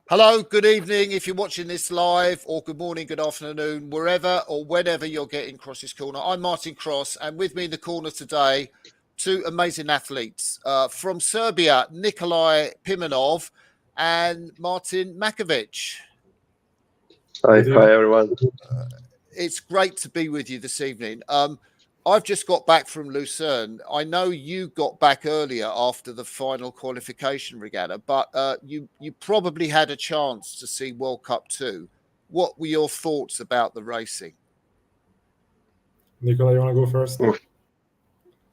Hello, good evening if you're watching this live, or good morning, good afternoon, wherever or whenever you're getting Cross's Corner. I'm Martin Cross, and with me in the corner today, two amazing athletes from Serbia, Nikolai Pimenov and Martin Macovic. Hi everyone. It's great to be with you this evening. I've just got back from Lucerne. I know you got back earlier after the final qualification regatta, but you probably had a chance to see World Cup 2. What were your thoughts about the racing? Nikolai, you want to go first?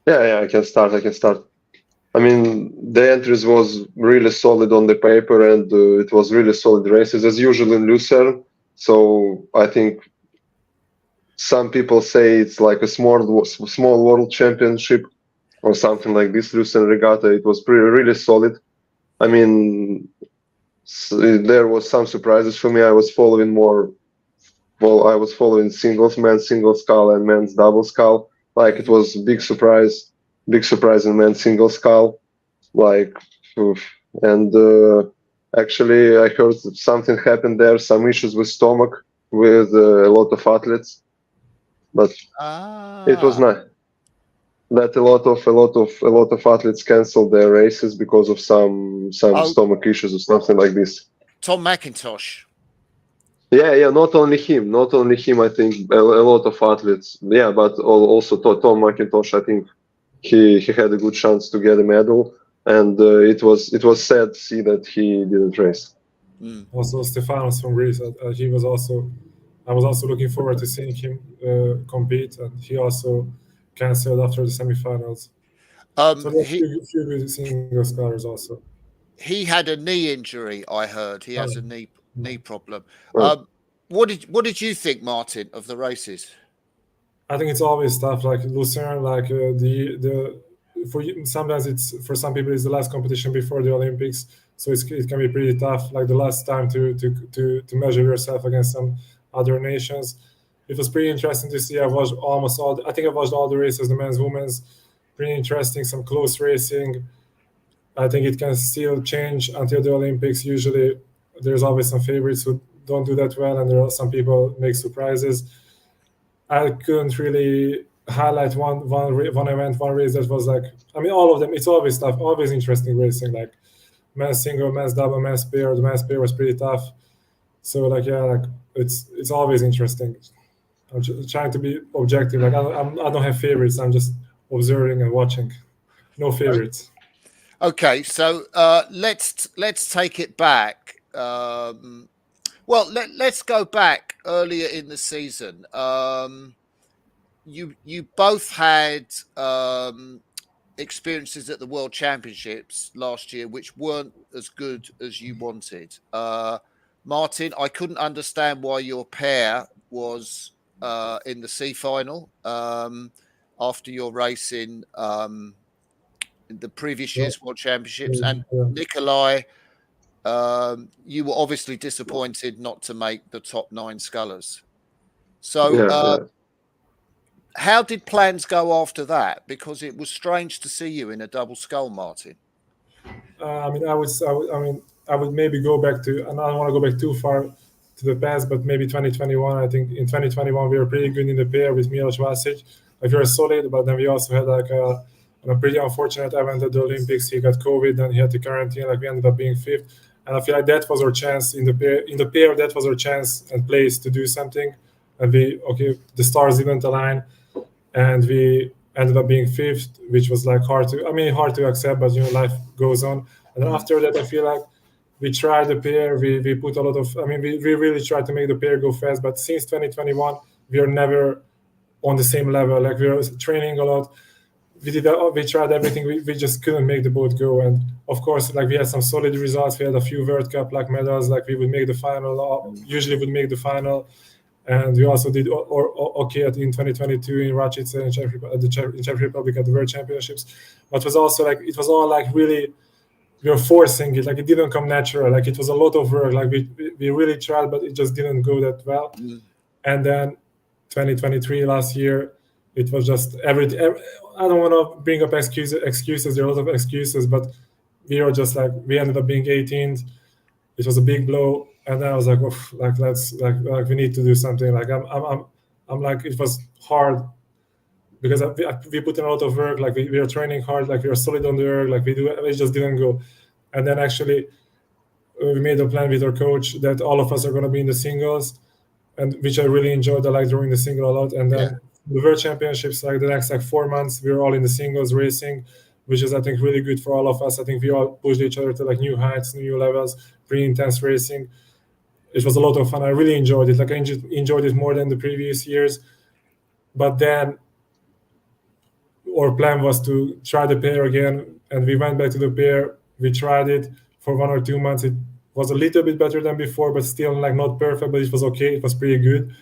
Yeah, I can start. I mean, the entries was really solid on the paper, and it was really solid races as usual in Lucerne. So I think some people say it's like a small world championship or something like this. Lucerne Regatta, it was really solid. I mean, there was some surprises for me. I was following singles, men's single scull and men's double scull. Like it was big surprise in men's single scull. Actually, I heard that something happened there, some issues with stomach with a lot of athletes, but it was nice that a lot of athletes canceled their races because of some stomach issues or something like this. Tom McIntosh. Yeah, not only him. I think a lot of athletes. Yeah, but also Tom McIntosh. I think he had a good chance to get a medal, and it was sad to see that he didn't race. Also, Stefanos from Greece. I was also looking forward to seeing him compete, and he also canceled after the semifinals. So there's a few good single scullers also. He had a knee injury, I heard. He has a knee problem. What did you think, Martin, of the races? I think it's always tough. Like Lucerne, like sometimes it's for some people it's the last competition before the Olympics, so it can be pretty tough. Like the last time to measure yourself against some other nations. It was pretty interesting to see. I watched all the races, the men's, women's. Pretty interesting, some close racing. I think it can still change until the Olympics. Usually, there's always some favorites who don't do that well, and there are some people make surprises. I couldn't really highlight one event, one race that was like. I mean, all of them. It's always tough, always interesting racing. Like men's single, men's double, men's pair. The men's pair was pretty tough. So it's always interesting. I'm trying to be objective. Like I don't have favorites. I'm just observing and watching. No favorites. Okay, so let's take it back. Let's go back earlier in the season. You both had experiences at the World Championships last year, which weren't as good as you wanted. Martin, I couldn't understand why your pair was in the C final after your race in the previous year's World Championships. And Nikolai, you were obviously disappointed not to make the top 9 scullers. So how did plans go after that? Because it was strange to see you in a double scull, Martin. I would maybe go back to, and I don't want to go back too far to the past, but maybe 2021. I think in 2021 we were pretty good in the pair with Milos Vasic. Like we were solid, but then we also had like a pretty unfortunate event at the Olympics. He got COVID and he had to quarantine. Like we ended up being 5th, and I feel like that was our chance in the pair. In the pair, that was our chance and place to do something. And the stars didn't align, and we ended up being 5th, which was like hard to accept, but life goes on. And then after that, I feel like we tried the pair. We put a lot of. We really tried to make the pair go fast. But since 2021, we are never on the same level. Like we are training a lot. We tried everything. We just couldn't make the boat go. And of course, like we had some solid results. We had a few World Cup medals. Like we would make the final. Usually would make the final. And we also did okay in 2022 in Račice in Czech Republic at the World Championships. But it was also it was all really. We were forcing it, it didn't come natural. It was a lot of work. We really tried, but it just didn't go that well. And then 2023 last year, it was just everything. I don't want to bring up excuses. There are a lot of excuses, but we were just we ended up being 18th. it was a big blow. And then I was like, oh, like let's like we need to do something. Like I'm like, it was hard because we put in a lot of work. Like we are training hard. Like we are solid on the erg. Like we just didn't go. And then actually we made a plan with our coach that all of us are going to be in the singles, and which I really enjoyed. I like during the single a lot. And then the World Championships, like the next 4 months, we were all in the singles racing, which is I think really good for all of us. I think we all pushed each other to like new heights, new levels, pretty intense racing. It was a lot of fun. I really enjoyed it. Like I enjoyed it more than the previous years. But then our plan was to try the pair again, and we went back to the pair. We tried it for 1 or 2 months. It was a little bit better than before, but still like not perfect, but it was okay. It was pretty good.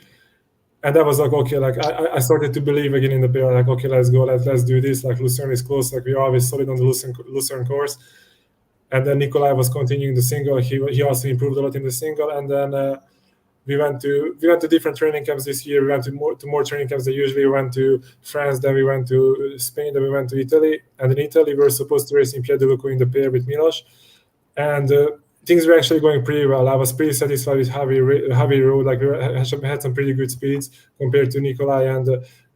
And that was like, okay, like I started to believe again in the pair. Like, okay, let's go, let's do this. Like Lucerne is close. Like we're always solid on the Lucerne course. And then Nikolai was continuing the single. He also improved a lot in the single. And then we went to different training camps this year. We went to more training camps than usually. We went to France, then we went to Spain, then we went to Italy. And in Italy, we were supposed to race in Piediluco in the pair with Milos. And things were actually going pretty well. I was pretty satisfied with how we rode. Like we had some pretty good speeds compared to Nikolai. And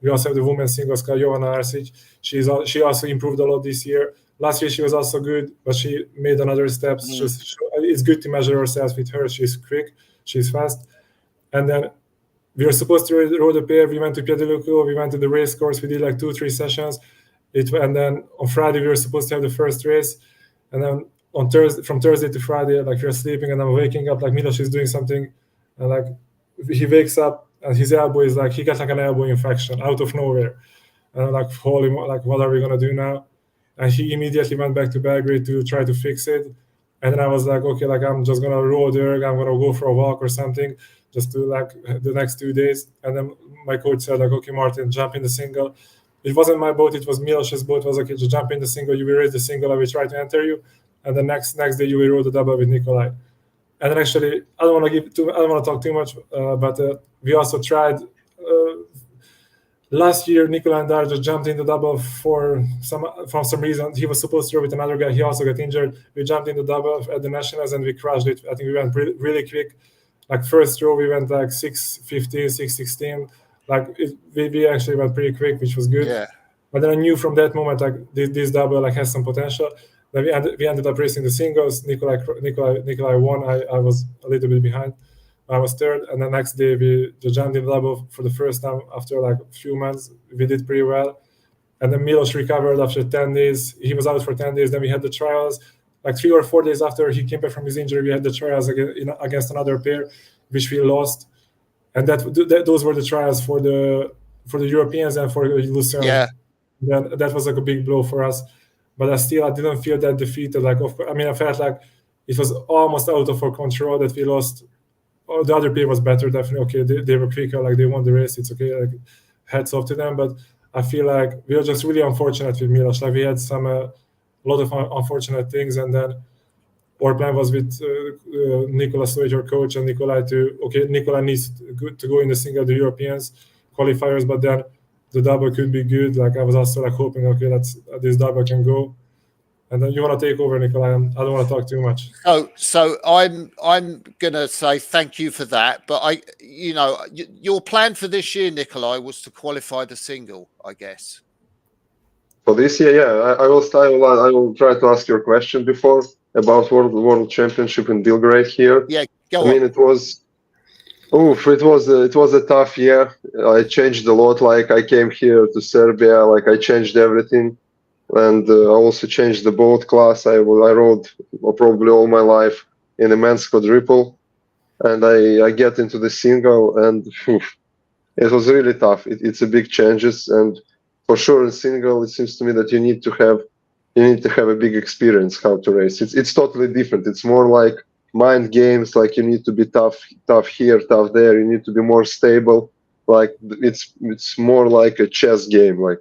we also have the women's singles car, Joanna Arsic. She also improved a lot this year. Last year she was also good, but she made another step. It's good to measure ourselves with her. She's quick, she's fast. And then we were supposed to row the pair. We went to Piediluco. We went to the race course. We did like 2-3 sessions. And then on Friday we were supposed to have the first race. And then from Thursday to Friday, like we were sleeping, and I'm waking up. Like Milos is doing something, and like he wakes up, and his elbow is like he got like an elbow infection out of nowhere. And I'm like, holy, like what are we gonna do now? And he immediately went back to Belgrade to try to fix it. And then I was like, okay, like I'm just gonna row the erg. I'm gonna go for a walk or something, just to like the next 2 days. And then my coach said like, okay, Martin, jump in the single. It wasn't my boat, it was Milos's boat. It was okay, just jump in the single, you will race the single, I will try to enter you. And the next day you will row the double with Nikolai. And then actually, I don't want to talk too much, but we also tried last year. Nikolai and Dar just jumped in the double for some reason. He was supposed to row with another guy. He also got injured. We jumped in the double at the nationals and we crushed it. I think we went really quick. Like first row we went like 6:15, 6:16. Like we actually went pretty quick, which was good. Yeah. But then I knew from that moment like this double like has some potential. Then we ended up racing the singles. Nikolai won. I was a little bit behind. I was third. And the next day we just jumped in the double for the first time after like a few months. We did pretty well. And then Milos recovered after 10 days. He was out for 10 days. Then we had the trials. Like 3 or 4 days after he came back from his injury, we had the trials against another pair, which we lost. And those were the trials for the Europeans and for Lucerne. Yeah. Then that was like a big blow for us. But I didn't feel that defeated. Like, I felt like it was almost out of our control that we lost. Oh, the other pair was better, definitely. Okay, they were quicker, like they won the race. It's okay, like hats off to them. But I feel like we were just really unfortunate with Milos. Like we had a lot of unfortunate things, and then our plan was with Nikolai Stojic, our coach, and Nikolai Nikolai needs to go in the single, the Europeans qualifiers, but then the double could be good. Like I was also like hoping, okay, this double can go. And then you want to take over, Nikolai. I don't want to talk too much. So I'm gonna say thank you for that. But your plan for this year, Nikolai, was to qualify the single, I guess. For this year, yeah, I will try to ask your question before about World Championship in Belgrade here. Yeah, go on. I mean, it was a tough year. I changed a lot. Like I came here to Serbia, like I changed everything, and I also changed the boat class. I rode probably all my life in a men's quadruple, and I get into the single, and it was really tough. It's a big changes, and for sure in single, it seems to me that you need to have a big experience how to race. It's totally different. It's more like mind games, like you need to be tough here, tough there. You need to be more stable. Like it's more like a chess game, like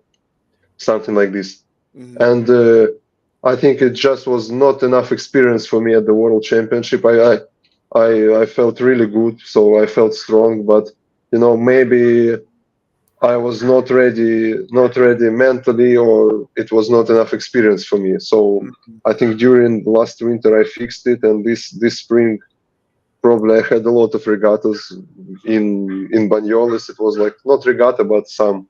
something like this. Mm-hmm. And I think it just was not enough experience for me at the World Championship. I felt really good, so I felt strong, but maybe I was not ready mentally, or it was not enough experience for me. So I think during last winter I fixed it, and this spring probably I had a lot of regattas in Banyoles. It was like not regatta, but some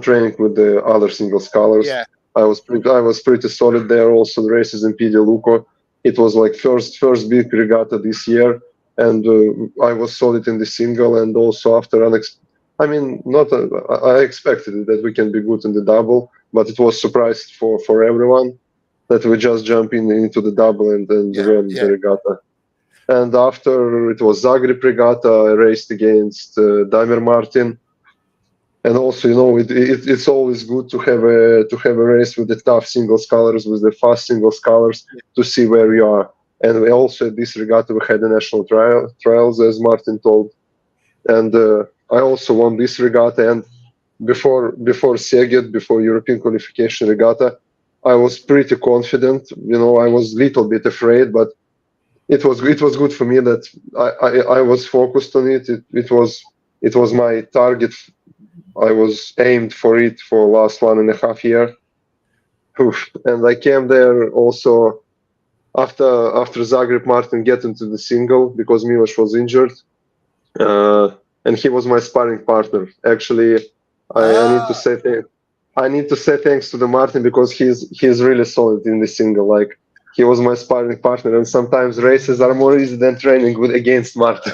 training with the other single scholars. Yeah. I was pretty solid there. Also the races in Pide Luco. It was like first big regatta this year, and I was solid in the single, and also after I expected it that we can be good in the double, but it was surprise for everyone that we just jump into the double and then won the regatta. And after it was Zagreb regatta, I raced against Nik Martin. And also, it's always good to have a race with the tough single scholars, with the fast single scholars, to see where we are. And we also at this regatta we had the national trials, as Martin told. And I also won this regatta. And before Szeged, before European qualification regatta, I was pretty confident. I was a little bit afraid, but it was good for me that I was focused on it. It was my target. I was aimed for it for last 1.5 years. And I came there also after Zagreb Martin get into the single because Milos was injured. And he was my sparring partner. Actually, I need to say thanks to the Martin because he's really solid in the single. Like he was my sparring partner, and sometimes races are more easy than training against Martin.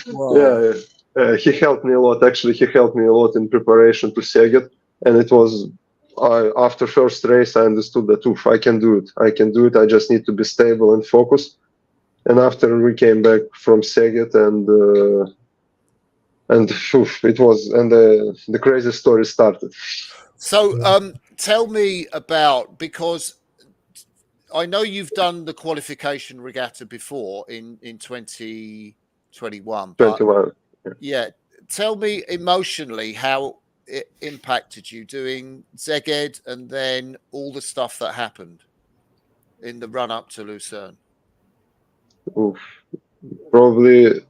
Wow. Yeah, he helped me a lot. Actually, he helped me a lot in preparation to Szeged, and it was after first race I understood that I can do it. I just need to be stable and focused. And after we came back from Szeged, the crazy story started. So tell me about, because I know you've done the qualification regatta before in 2021. 21. Yeah. Tell me emotionally how it impacted you doing Szeged and then all the stuff that happened in the run up to Lucerne. Probably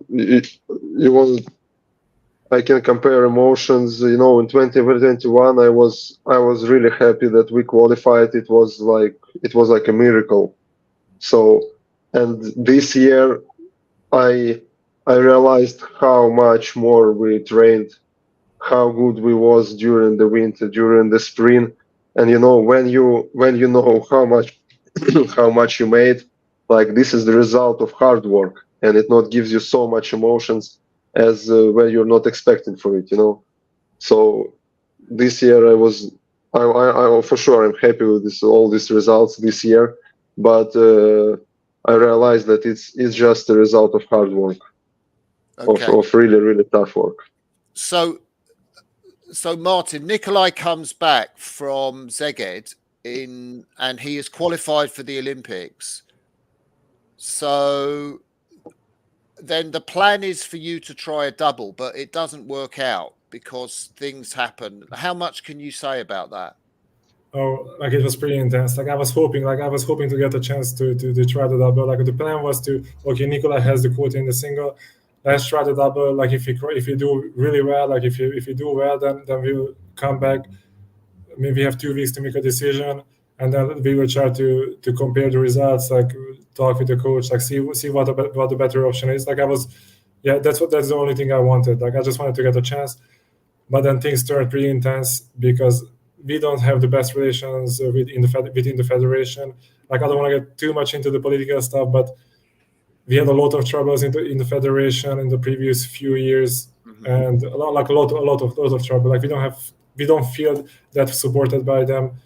I can compare emotions. In 2021, I was really happy that we qualified. It was like a miracle. So, and this year, I realized how much more we trained, how good we was during the winter, during the spring, and when you know how much you made, like this is the result of hard work, and it not gives you so much emotions as when you're not expecting for it, So this year I for sure I'm happy with all these results this year, but I realized that it's just a result of hard work, of really, really tough work. So Martin, Nikolai comes back from Szeged and he is qualified for the Olympics. So then the plan is for you to try a double, but it doesn't work out because things happen. How much can you say about that? Oh, like it was pretty intense. I was hoping to get a chance to try the double. Like the plan was Nikolai has the quota in the single. Let's try the double. Like if you do really well, like if you do well, then we'll come back. Maybe we have 2 weeks to make a decision, and then we will try to compare the results. Like talk with the coach, like see what the better option is. Like that's the only thing I wanted. Like I just wanted to get a chance, but then things turned pretty intense because we don't have the best relations within the federation. Like I don't want to get too much into the political stuff, but we had a lot of troubles in the federation in the previous few years, and a lot of trouble. Like we don't feel that supported by them,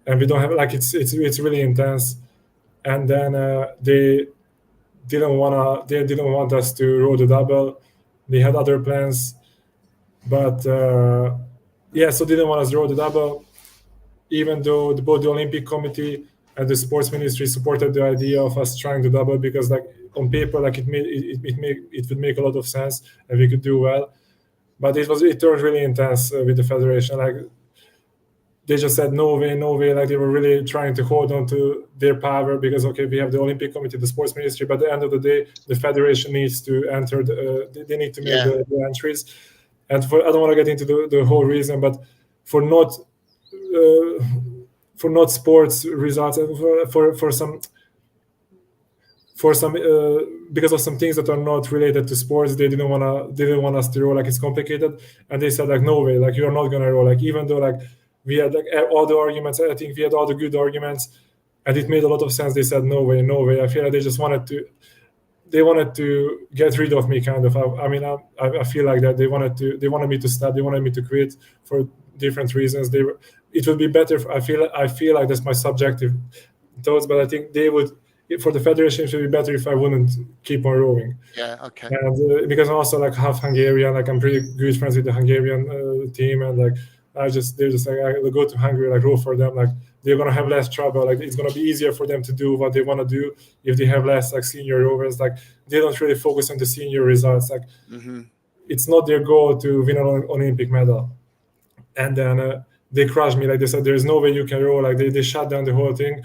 and we don't have it's really intense. And then they didn't want us to row the double. They had other plans, but so they didn't want us to row the double, even though both the Olympic Committee and the sports ministry supported the idea of us trying the double because like on paper like it would make a lot of sense and we could do well. But it turned really intense with the federation. Like they just said no way. Like they were really trying to hold on to their power because we have the Olympic Committee, the sports ministry, but at the end of the day the federation needs to enter they need to make the entries. And I don't want to get into the whole reason, but for not sports results and for for some because of some things that are not related to sports, they didn't want us to row, like it's complicated, and they said like no way, like you're not gonna row, like even though like we had like all the arguments, I think we had all the good arguments, and it made a lot of sense. They said no way, no way. I feel like they just wanted to get rid of me, kind of. I feel like that they wanted me to stop, they wanted me to quit for different reasons. It would be better. I feel like that's my subjective thoughts, but I think they would. For the federation, it would be better if I wouldn't keep on rowing. Yeah, okay. And because I'm also like half Hungarian, like I'm pretty good friends with the Hungarian team, and like they're just like I go to Hungary, like row for them, like they're gonna have less trouble. Like it's gonna be easier for them to do what they want to do if they have less like senior rowers. Like they don't really focus on the senior results. Like it's not their goal to win an Olympic medal. And then they crushed me. Like they said, there's no way you can row. Like they shut down the whole thing.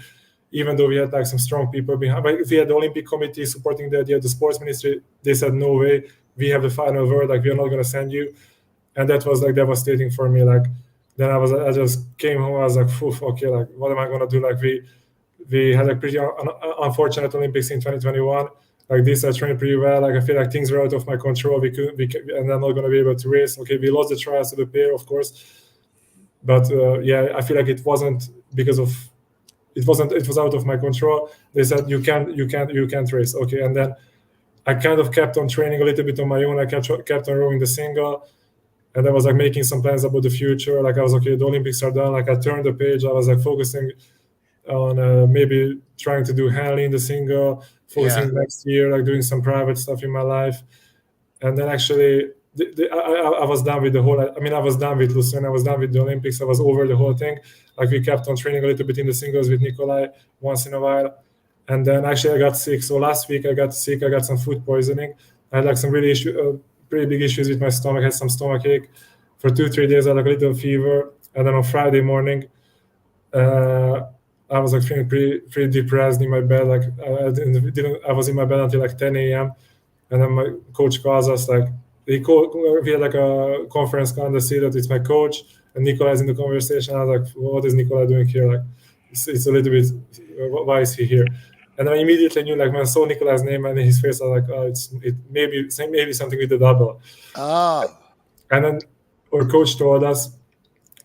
Even though we had like some strong people behind, but if we had the Olympic Committee supporting the idea, the sports ministry, they said no way, we have the final word, like we are not going to send you, and that was like devastating for me. Like then I just came home, I was like, okay, like what am I going to do? Like we had a pretty unfortunate Olympics in 2021. Like this, I trained pretty well. Like I feel like things were out of my control. And I'm not going to be able to race. Okay, we lost the trials to the pair, of course, but yeah, I feel like it wasn't because of. It was out of my control. They said you can't race. Okay, and then I kind of kept on training a little bit on my own. I kept on rowing the single, and I was like making some plans about the future. Like I was okay, the Olympics are done. Like I turned the page. I was like focusing on maybe trying to do handling the single, focusing next year, like doing some private stuff in my life, and then actually. I was done with the whole. I mean, I was done with Lucerne. I was done with the Olympics. I was over the whole thing. Like we kept on training a little bit in the singles with Nikolai once in a while, and then actually I got sick. So last week I got sick. I got some food poisoning. I had like some really pretty big issues with my stomach. I had some stomach ache for 2-3 days. I had like a little fever, and then on Friday morning, I was like feeling pretty depressed in my bed. Like I was in my bed until like 10 a.m. and then my coach calls us like. We had like a conference call and see that it's my coach and Nikolai's in the conversation. I was like, what is Nikolai doing here? Like, it's a little bit, why is he here? And I immediately knew, like, when I saw Nikolai's name and his face, I was like, oh, it maybe something with the double. Oh. And then our coach told us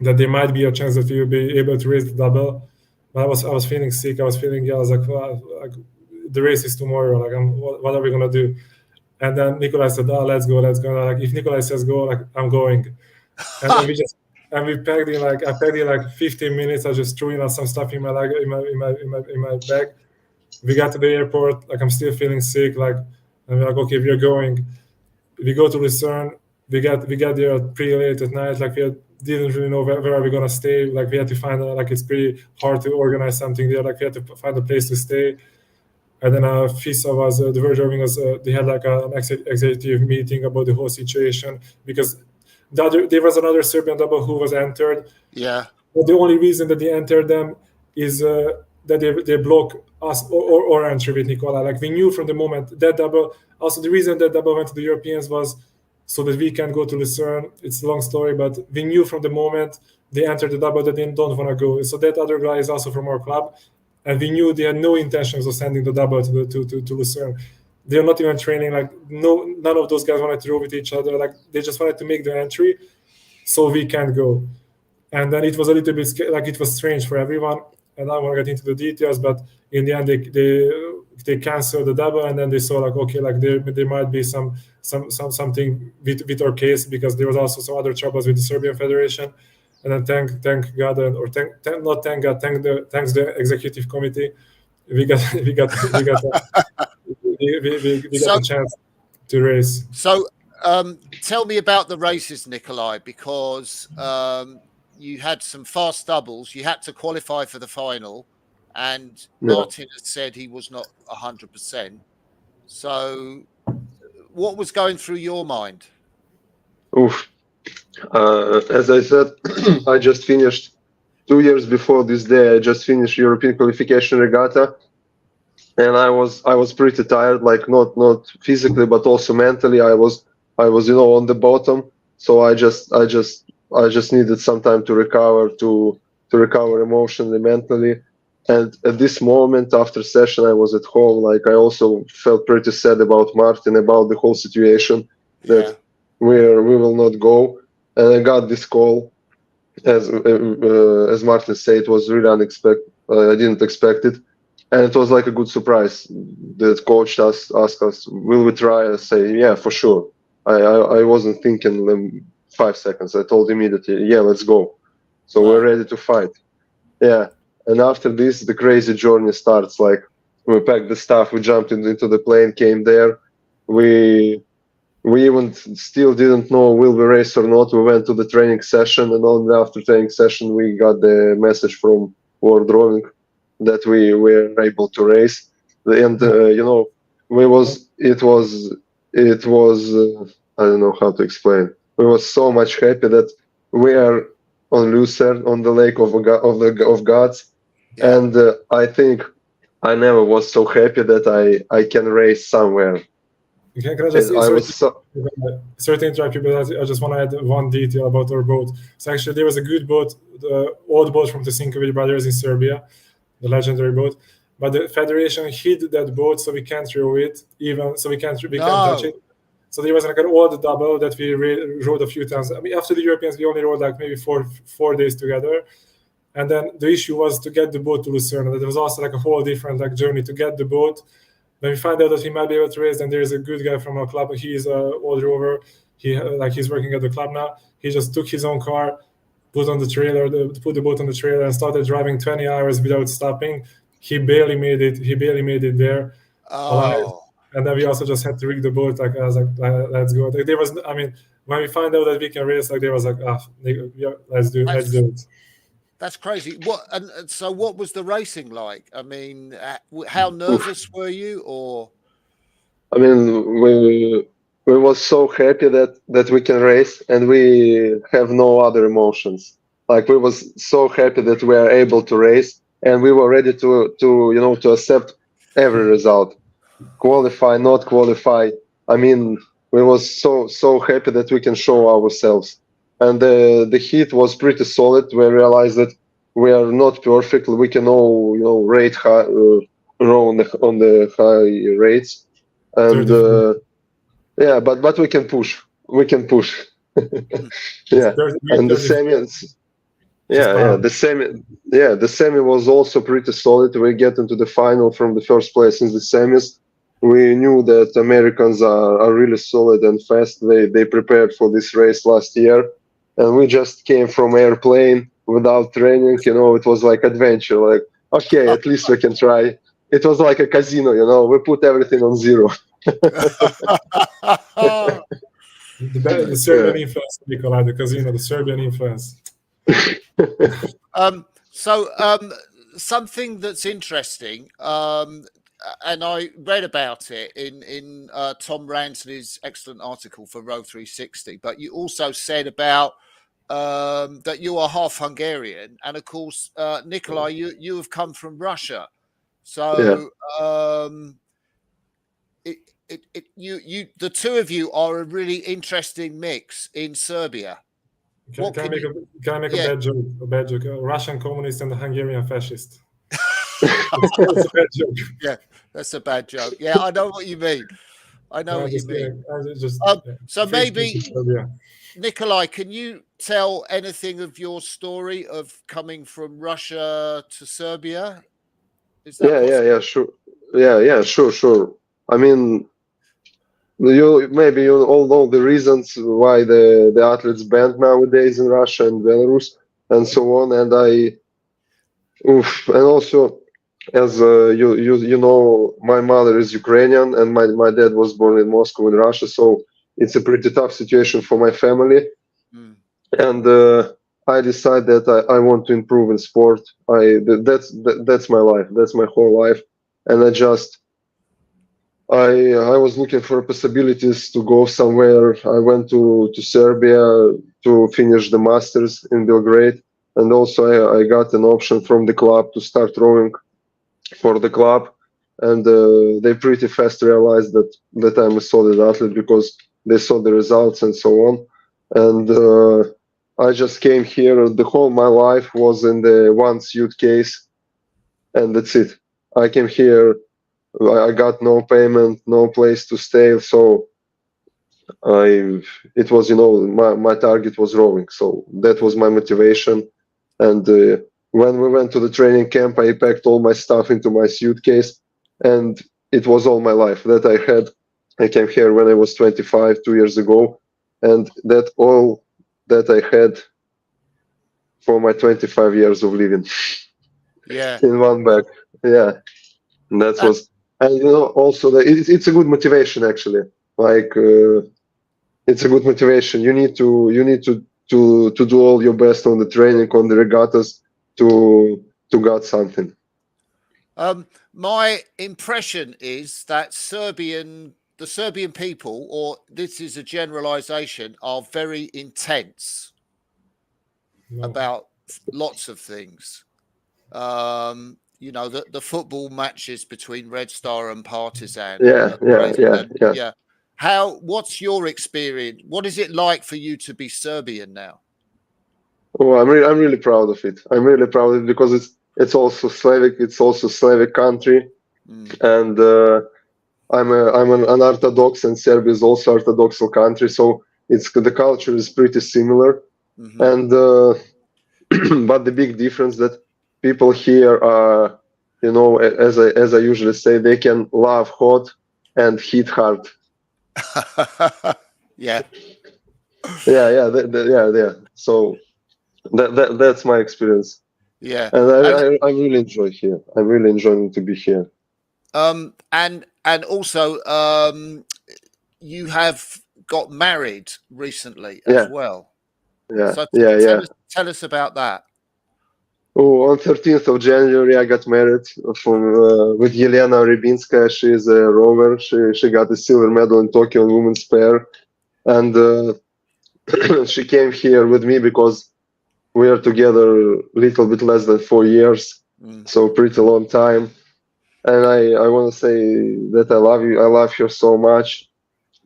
that there might be a chance that we will be able to raise the double. But I was feeling sick. I was like, well, like the race is tomorrow. Like, what are we gonna do? And then Nikolai said, "Oh, let's go." Like if Nikolai says go, like I'm going. And then we packed in like I packed in like 15 minutes. I just threw in some stuff in my bag. We got to the airport. Like I'm still feeling sick. Like and we're like, okay, we're going. We go to Lucerne. We got there pretty late at night. Like we didn't really know where are we gonna stay. Like we had to find like it's pretty hard to organize something there. Like we had to find a place to stay. And then FISA was, the Virgin was, they had like an executive meeting about the whole situation because there was another Serbian double who was entered. Yeah. But the only reason that they entered them is that they block us or entry with Nikolai. Like we knew from the moment that double, also the reason that double went to the Europeans was so that we can go to Lucerne. It's a long story, but we knew from the moment they entered the double that they don't want to go. So that other guy is also from our club. And we knew they had no intentions of sending the double to Lucerne. They're not even training. Like none of those guys wanted to row with each other. Like they just wanted to make the entry, so we can't go. And then it was a little bit like it was strange for everyone. And I don't want to get into the details, but in the end they canceled the double, and then they saw like okay, like there might be something with our case because there was also some other troubles with the Serbian Federation. And then thank God, or not thank God, thanks the executive committee, we got a chance to race. So tell me about the races, Nikolai, because you had some fast doubles. You had to qualify for the final, and Martin has said he was not 100%. So what was going through your mind? Oof. As I said, I just finished 2 years before this day. I just finished European qualification regatta, and I was pretty tired, like not physically but also mentally. I was on the bottom, so I just needed some time to recover emotionally, mentally, And at this moment, after session, I was at home. Like I also felt pretty sad about Martin, about the whole situation, that we will not go. And I got this call, as Martin said, it was really unexpected. I didn't expect it, and it was like a good surprise. The coach asked us, "Will we try?" I say, "Yeah, for sure." I wasn't thinking 5 seconds. I told immediately, "Yeah, let's go." So we're ready to fight. Yeah. And after this, the crazy journey starts. Like we packed the stuff, we jumped into the plane, came there. We even still didn't know will we race or not. We went to the training session, and only after training session we got the message from World Rowing that we were able to race. And you know, it was I don't know how to explain. We were so much happy that we are on Lucerne, on the Lake of Gods. Yeah. And I think I never was so happy that I can race somewhere. Can I just sorry to interrupt you, but I just want to add one detail about our boat. So actually, there was a good boat, the old boat from the Sinkovic brothers in Serbia, the legendary boat. But the federation hid that boat, so we can't row it. Even so, we can't touch it. So there was like an old double that we rode a few times. I mean, after the Europeans, we only rode like maybe four days together. And then the issue was to get the boat to Lucerne. There was also like a whole different like journey to get the boat. When we find out that he might be able to race, then there's a good guy from our club. He's an old rower. He's working at the club now. He just took his own car, put the boat on the trailer, and started driving 20 hours without stopping. He barely made it there. Alive. And then we also just had to rig the boat. Like I was like, let's go. Like, there was, I mean, when we find out that we can race, like there was like, yeah, let's do it. That's crazy. So what was the racing like? I mean, how nervous were you? Or I mean, we was so happy that we can race, and we have no other emotions. Like we was so happy that we are able to race, and we were ready to accept every result. Qualify, not qualify. I mean, we was so happy that we can show ourselves, and the heat was pretty solid. We realized that we are not perfect. We can all rate high, row on the high rates, and yeah, but we can push. We can push. Yeah, and the semis. Yeah, the semi was also pretty solid. We get into the final from the first place in the semis. We knew that Americans are really solid and fast. They prepared for this race last year, and we just came from airplane without training. It was like adventure. Like, okay, at least we can try. It was like a casino. We put everything on zero. The Serbian influence, Nikolai, the casino, the Serbian influence. Something that's interesting, and I read about it in Tom Ransley's excellent article for Row 360, but you also said about that you are half Hungarian, and of course, Nikolai, you have come from Russia, so the two of you are a really interesting mix in Serbia. Can I make a bad joke? A Russian communist and a Hungarian fascist. That's a bad joke. Yeah, that's a bad joke. Yeah, I know what you mean. So maybe, Nikolai, can you tell anything of your story of coming from Russia to Serbia? Is that possible? Yeah, sure. I mean, you all know the reasons why the athletes banned nowadays in Russia and Belarus and so on. And and also, as you know, my mother is Ukrainian and my dad was born in Moscow in Russia, so it's a pretty tough situation for my family. And I decided that I want to improve in sport. That's my life. That's my whole life, and I was looking for possibilities to go somewhere. I went to Serbia to finish the masters in Belgrade, and also I got an option from the club to start rowing for the club, and they pretty fast realized that I'm a solid athlete because they saw the results and so on. And I just came here. The whole my life was in the one suitcase, and that's it. I came here. I got no payment, no place to stay, so it was, my target was rowing, so that was my motivation. And when we went to the training camp, I packed all my stuff into my suitcase, and it was all my life that I had. I came here when I was 25, 2 years ago, and that all that I had for my 25 years of living. Yeah. In one bag. Yeah. And that was, and also it's a good motivation actually. Like it's a good motivation. You need to do all your best on the training, on the regattas to got something. My impression is that the Serbian people, or this is a generalization, are very intense about lots of things. The football matches between Red Star and Partizan. Yeah. What's your experience? What is it like for you to be Serbian now? Oh, I'm really proud of it. I'm really proud of it because it's also Slavic. It's also Slavic country, and I'm an Orthodox, and Serbia is also Orthodox country. So the culture is pretty similar, and but the big difference that people here are, as I usually say, they can love hot and hit hard. Yeah. Yeah. So that's my experience. Yeah, and I really enjoy here. I'm really enjoying to be here. And also, you have got married recently as well. Yeah, so tell us about that. Oh, on 13th of January, I got married with Yelena Rybinska. She is a rower. She got a silver medal in Tokyo in women's pair, and she came here with me because we are together a little bit less than 4 years, so pretty long time. And I want to say that I love you. I love her so much.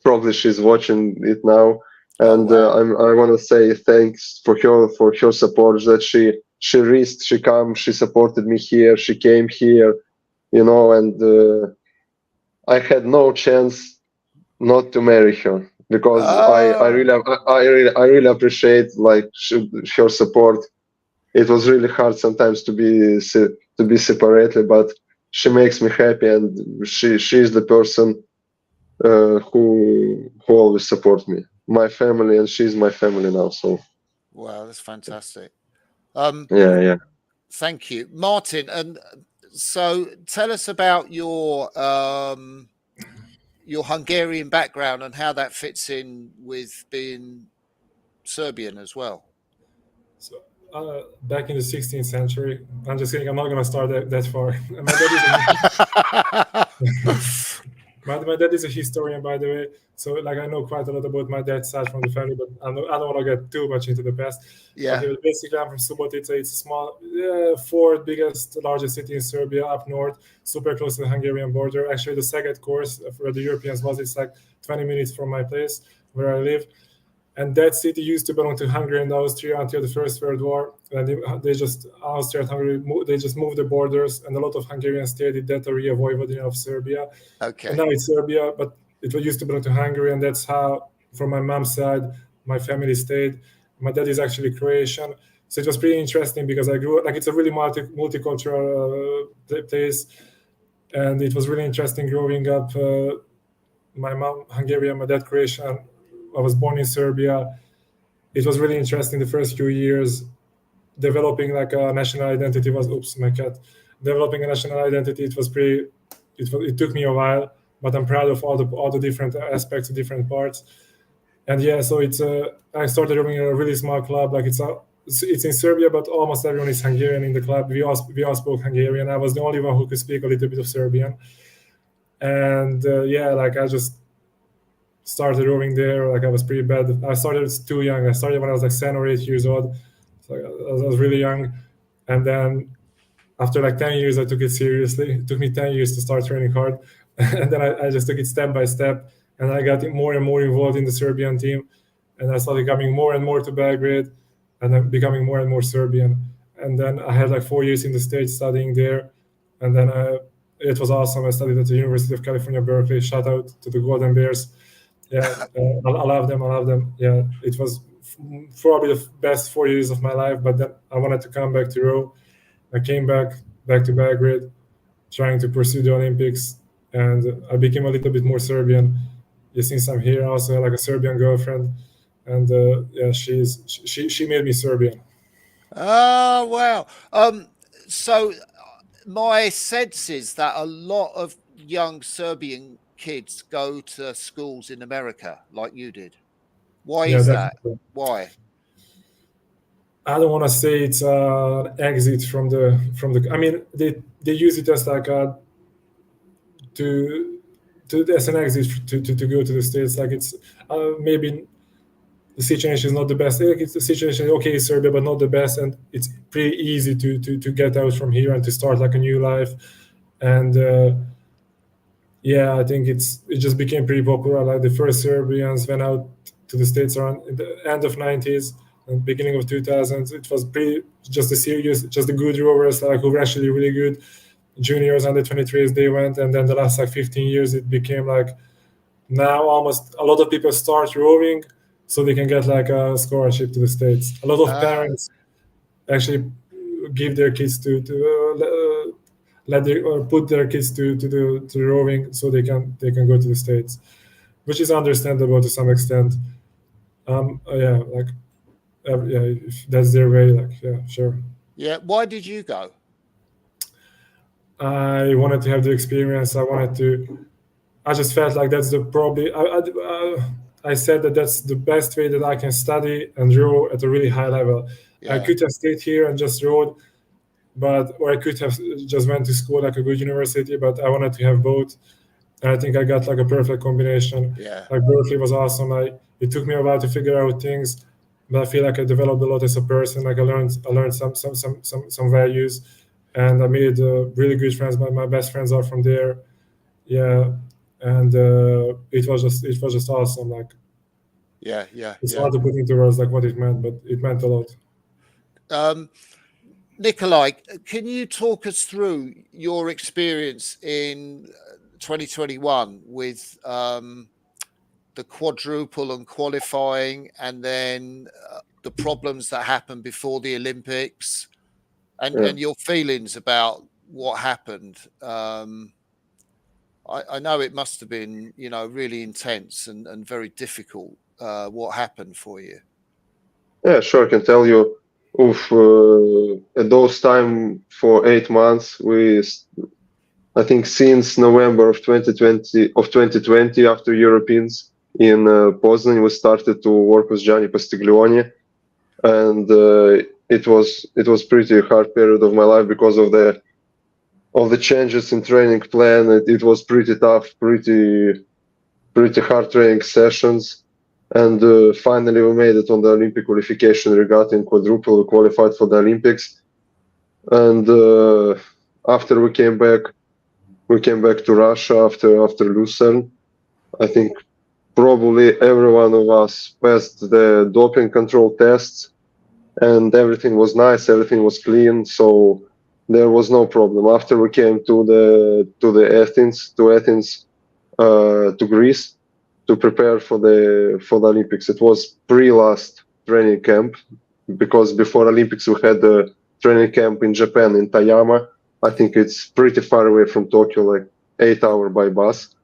Probably she's watching it now, and I want to say thanks for her support. That she risked, she supported me here. She came here, and I had no chance not to marry her because I really appreciate her support. It was really hard sometimes to be separated, but she makes me happy, and she's the person who always supports me, my family, and she's my family now. So wow, that's fantastic. Yeah. Thank you, Martin. And so, tell us about your Hungarian background and how that fits in with being Serbian as well. So, back in the 16th century, I'm just kidding. I'm not going to start that far. My dad is a historian, by the way. So, I know quite a lot about my dad's side from the family, but I don't want to get too much into the past. Yeah. Okay, basically, I'm from Subotica. It's a small, fourth largest city in Serbia, up north, super close to the Hungarian border. Actually, the second course for the Europeans it's 20 minutes from my place where I live. And that city used to belong to Hungary and Austria until the First World War. And Austria and Hungary, they just moved the borders, and a lot of Hungarians stayed in that area, Vojvodina of Serbia. Okay. And now it's Serbia, but it used to belong to Hungary, and that's how, from my mom's side, my family stayed. My dad is actually Croatian. So it was pretty interesting because I grew up, it's a really multicultural place. And it was really interesting growing up. My mom, Hungarian, my dad, Croatian. I was born in Serbia. It was really interesting the first few years. Developing a national identity Developing a national identity, it took me a while, but I'm proud of all the different aspects, the different parts. And yeah, so I started running a really small club. It's in Serbia, but almost everyone is Hungarian in the club. We all spoke Hungarian. I was the only one who could speak a little bit of Serbian. And I just started rowing there. I was pretty bad. I started too young. I started when I was 7 or 8 years old. So I was really young. And then after 10 years, I took it seriously. It took me 10 years to start training hard. And then I just took it step by step. And I got more and more involved in the Serbian team. And I started coming more and more to Belgrade, and then becoming more and more Serbian. And then I had 4 years in the States studying there. And then it was awesome. I studied at the University of California, Berkeley. Shout out to the Golden Bears. Yeah, I love them. I love them. Yeah, it was probably the best 4 years of my life. But then I wanted to come back to row. I came back to Belgrade, trying to pursue the Olympics, and I became a little bit more Serbian. Since I'm here, I also had like a Serbian girlfriend, and yeah, she made me Serbian. Oh wow! So my sense is that a lot of young Serbian kids go to schools in America, like you did. Why is that? Why? I don't want to say it's an exit from the. I mean, they use it as like a as an exit to go to the States. Like it's maybe the situation is not the best. It's the situation, okay, Serbia, but not the best, and it's pretty easy to get out from here and to start like a new life. And yeah, I think it just became pretty popular. Like the first Serbians went out to the States around the end of 90s and beginning of 2000s. It was just the good rowers, like who were actually really good. Juniors, under 23s, they went, and then the last like 15 years, it became like now almost a lot of people start rowing so they can get like a scholarship to the States. A lot of parents actually give their kids to put their kids to rowing so they can go to the States, which is understandable to some extent. Yeah, like yeah, if that's their way, like yeah, sure. Yeah, why did you go? I wanted to have the experience. I just felt like that's I said that's the best way that I can study and row at a really high level. Yeah. I could have stayed here and just rowed, or I could have just went to school like a good university, but I wanted to have both. And I think I got like a perfect combination. Yeah. Like Berkeley was awesome. It took me a while to figure out things, but I feel like I developed a lot as a person. Like I learned some values, and I made really good friends. My best friends are from there. Yeah. And it was just awesome. Like, yeah, it's hard to put into words like what it meant, but it meant a lot. Nikolai, can you talk us through your experience in 2021 with the quadruple and qualifying, and then the problems that happened before the Olympics, and your feelings about what happened? I know it must have been, really intense and very difficult. What happened for you? Yeah, sure. I can tell you. At those time for 8 months, I think since November of 2020, after Europeans in Poznan, we started to work with Gianni Pastiglione, and it was pretty hard period of my life because of the changes in training plan. It was pretty tough, pretty hard training sessions. And finally, we made it on the Olympic qualification regatta in quadruple. We qualified for the Olympics. And after we came back to Russia after Lucerne. I think probably every one of us passed the doping control tests, and everything was nice. Everything was clean. So there was no problem. After we came to Athens, to Greece, to prepare for the Olympics. It was pre-last training camp, because before Olympics we had the training camp in Japan, in Tayama. I think it's pretty far away from Tokyo, like 8 hours by bus.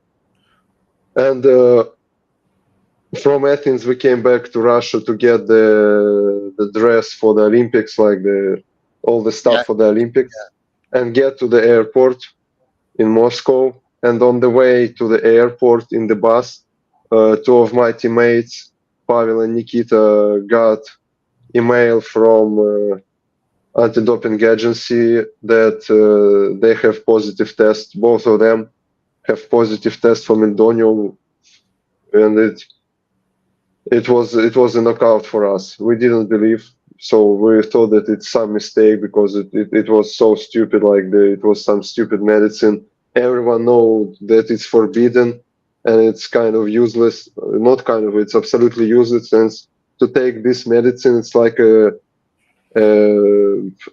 And from Athens we came back to Russia to get the dress for the Olympics, like all the stuff for the Olympics, and get to the airport in Moscow. And on the way to the airport in the bus, two of my teammates, Pavel and Nikita, got email from anti-doping agency that they have positive tests. Both of them have positive tests for meldonium, and it was a knockout for us. We didn't believe, so we thought that it's some mistake, because it was so stupid. Like it was some stupid medicine. Everyone knows that it's forbidden, and it's kind of useless. Not kind of, it's absolutely useless. And to take this medicine, it's like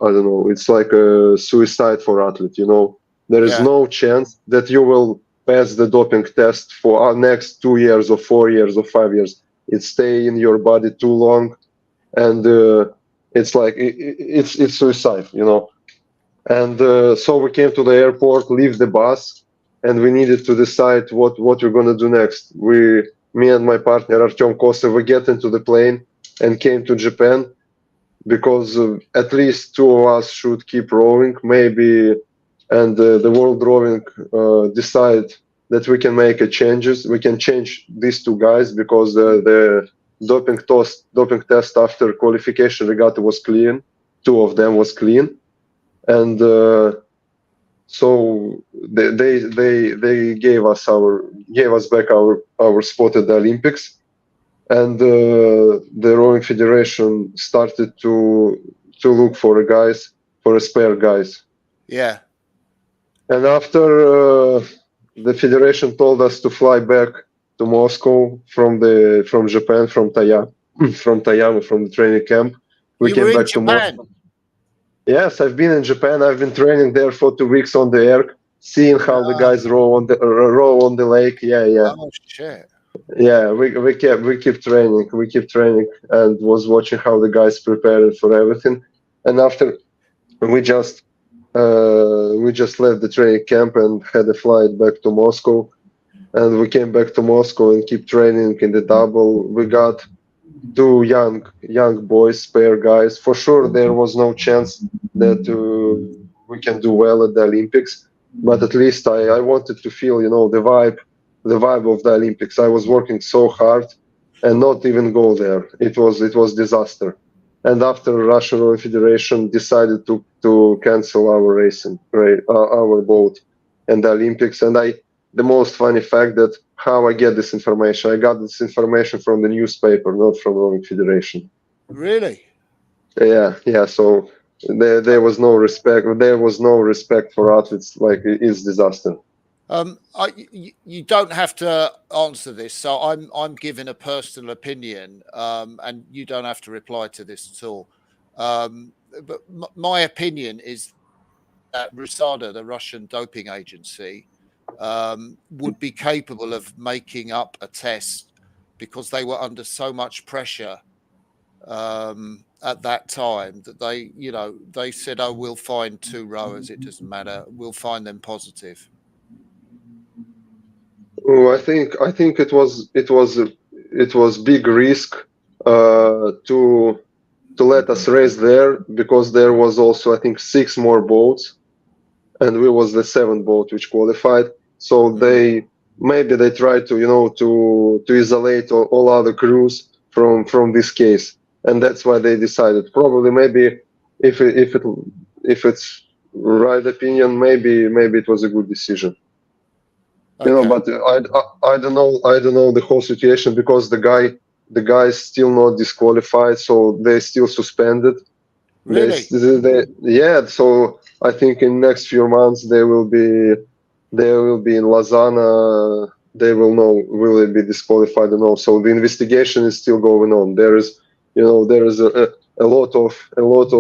I don't know, it's like a suicide for athlete, There is Yeah. no chance that you will pass the doping test for our next 2 years or 4 years or 5 years. It stay in your body too long, and it's like it's suicide, you know. And so we came to the airport, leave the bus, and we needed to decide what we're gonna do next. Me and my partner Artyom Kosev, we get into the plane and came to Japan because at least two of us should keep rowing, maybe, and the world rowing decide that we can make changes. We can change these two guys because the doping test after qualification regatta was clean. Two of them was clean, and so they gave us back our spot at the Olympics, and the rowing federation started to look for a spare guys. Yeah. And after the federation told us to fly back to Moscow from Japan, from Tayama, from the training camp, we came back to Moscow. Yes, I've been in Japan. I've been training there for 2 weeks on the air, seeing how the guys row on the lake. Yeah. Oh shit. Yeah, we keep training, and was watching how the guys prepared for everything. And after we just left the training camp and had a flight back to Moscow, and we came back to Moscow and keep training in the double. We got two young boys, spare guys. For sure, there was no chance that we can do well at the Olympics, but at least I wanted to feel, you know, the vibe of the Olympics. I was working so hard and not even go there. It was disaster. And after Russian Rowing Federation decided to cancel our our boat and the Olympics, and the most funny fact that how I get this information. I got this information from the newspaper, not from Rowing Federation. Really? Yeah. So there was no respect. There was no respect for athletes. Like, it's disaster. You don't have to answer this, so I'm giving a personal opinion, and you don't have to reply to this at all. But my opinion is that RUSADA, the Russian doping agency, would be capable of making up a test because they were under so much pressure at that time that they said, "Oh, we'll find two rowers. It doesn't matter. We'll find them positive." Oh, I think it was big risk to let us race there, because there was also, I think, 6 more boats, and we was the 7th boat which qualified. So they tried to isolate all other crews from this case, and that's why they decided. Probably, maybe if it's right opinion, maybe it was a good decision. Okay. You know, but I don't know the whole situation, because the guy is still not disqualified, so they still suspended. Really? Yeah. So I think in next few months they will be in Lausanne. They will know will they be disqualified or not. So the investigation is still going on. There is a lot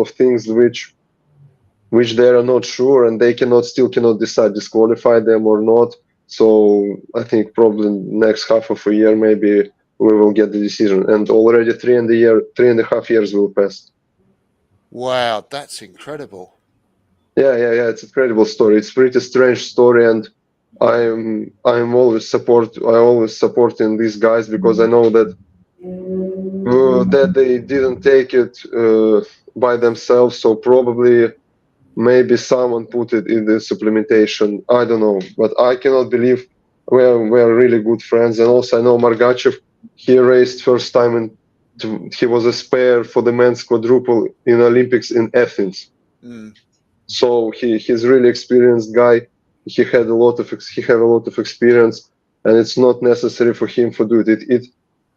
of things which they are not sure, and they still cannot decide disqualify them or not. So I think probably next half of a year maybe we will get the decision, and already 3.5 years will pass. Wow, that's incredible. Yeah. It's an incredible story. It's a pretty strange story, and I'm always supporting these guys, because I know that they didn't take it by themselves. So probably maybe someone put it in the supplementation. I don't know, but I cannot believe we're really good friends. And also I know Margachev, he raced first time, and he was a spare for the men's quadruple in Olympics in Athens. So he's really experienced guy. He had a lot of experience, and it's not necessary for him to do it.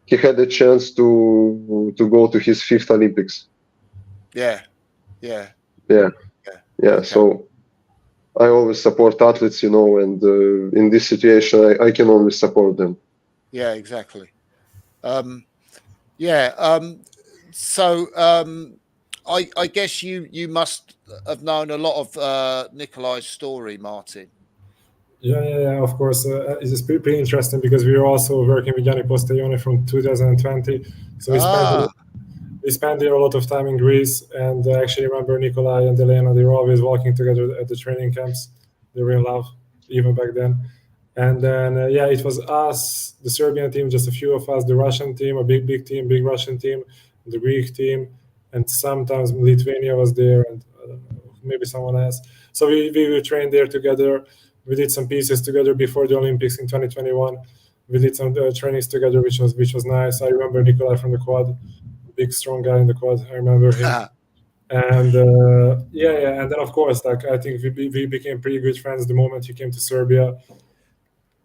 He had a chance to go to his 5th Olympics. Yeah. Okay. So I always support athletes, and in this situation, I can only support them. Yeah, exactly. So I guess you must have known a lot of Nikolai's story, Martin. Yeah, of course. It's pretty interesting because we were also working with Yanni Posteglione from 2020. So we spent there a lot of time in Greece, and I actually remember Nikolai and Elena, they were always walking together at the training camps. They were in love, even back then. And then, it was us, the Serbian team, just a few of us, the Russian team, a big team, big Russian team, the Greek team, and sometimes Lithuania was there, and I don't know, maybe someone else. So we trained there together. We did some pieces together before the Olympics in 2021. We did some trainings together, which was nice. I remember Nikolai from the quad, big strong guy in the quad. I remember him. And and then of course, like I think we became pretty good friends the moment he came to Serbia.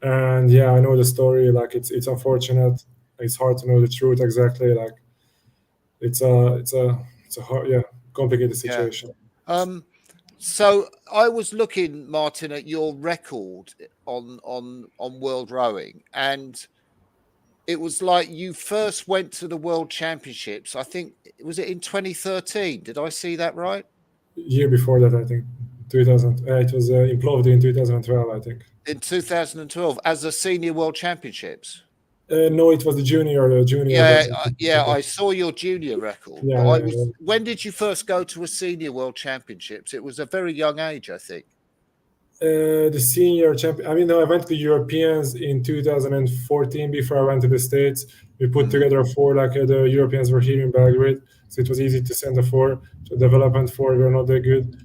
And I know the story. Like it's unfortunate. It's hard to know the truth exactly. Like it's a hard, complicated situation. So I was looking, Martin, at your record on World Rowing, and it was like you first went to the World Championships. I think was it in 2013? Did I see that right? Year before that, I think 2000. It was in Plovdiv in 2012, I think. In 2012, as a senior World Championships. No, it was the junior. I saw your junior record. Yeah. When did you first go to a senior World Championships? It was a very young age, I think. The senior champion. I mean, no, I went to Europeans in 2014 before I went to the States. We put together 4, like the Europeans were here in Belgrade, so it was easy to send a 4. So development 4 were not that good.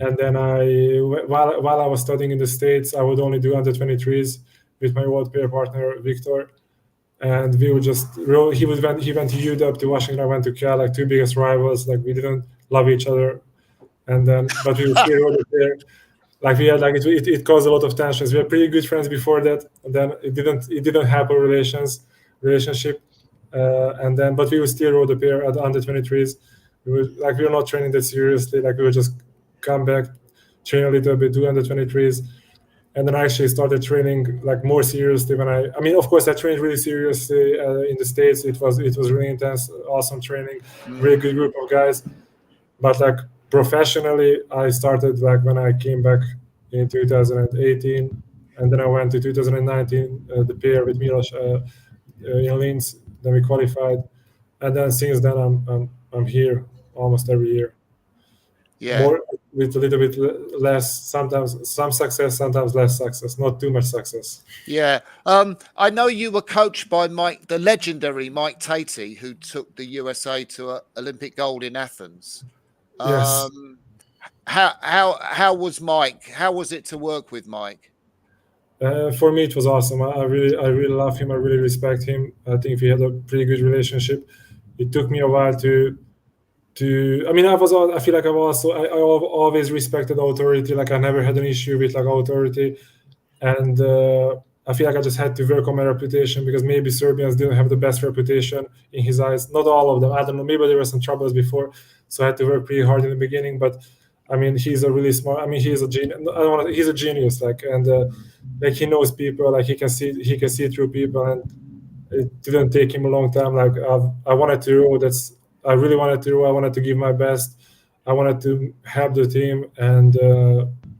And then while I was studying in the States, I would only do under 23s with my old pair partner Victor. And we would just he went to UW, to Washington. I went to Cal, like 2 biggest rivals. Like we didn't love each other, and then but we were still there. Like we had it caused a lot of tensions. We were pretty good friends before that, and then it didn't help our relationship. And then but we would still row the pair at under 23s. We were not training that seriously. Like we would just come back, train a little bit, do under 23s. And then I actually started training like more seriously when I mean, of course, I trained really seriously in the States. It was really intense, awesome training, really good group of guys. But like professionally, I started like when I came back in 2018, and then I went to 2019, the pair with Milos in Linz. Then we qualified, and then since then I'm here almost every year. Yeah. More with a little bit less, sometimes some success, sometimes less success, not too much success. Yeah. I know you were coached by the legendary Mike Tatey, who took the USA to Olympic gold in Athens. Yes. How was Mike? How was it to work with Mike? For me, it was awesome. I really love him. I really respect him. I think we had a pretty good relationship. It took me a while to I mean, I feel like I always respected authority. Like I never had an issue with like authority, and I feel like I just had to work on my reputation because maybe Serbians didn't have the best reputation in his eyes. Not all of them. I don't know. Maybe there were some troubles before, so I had to work pretty hard in the beginning. But I mean, he's a really smart. I mean, he's a genius. He's a genius. Like like he knows people. Like he can see through people, and it didn't take him a long time. Like I wanted to row. I really wanted to row. I wanted to give my best. I wanted to help the team, and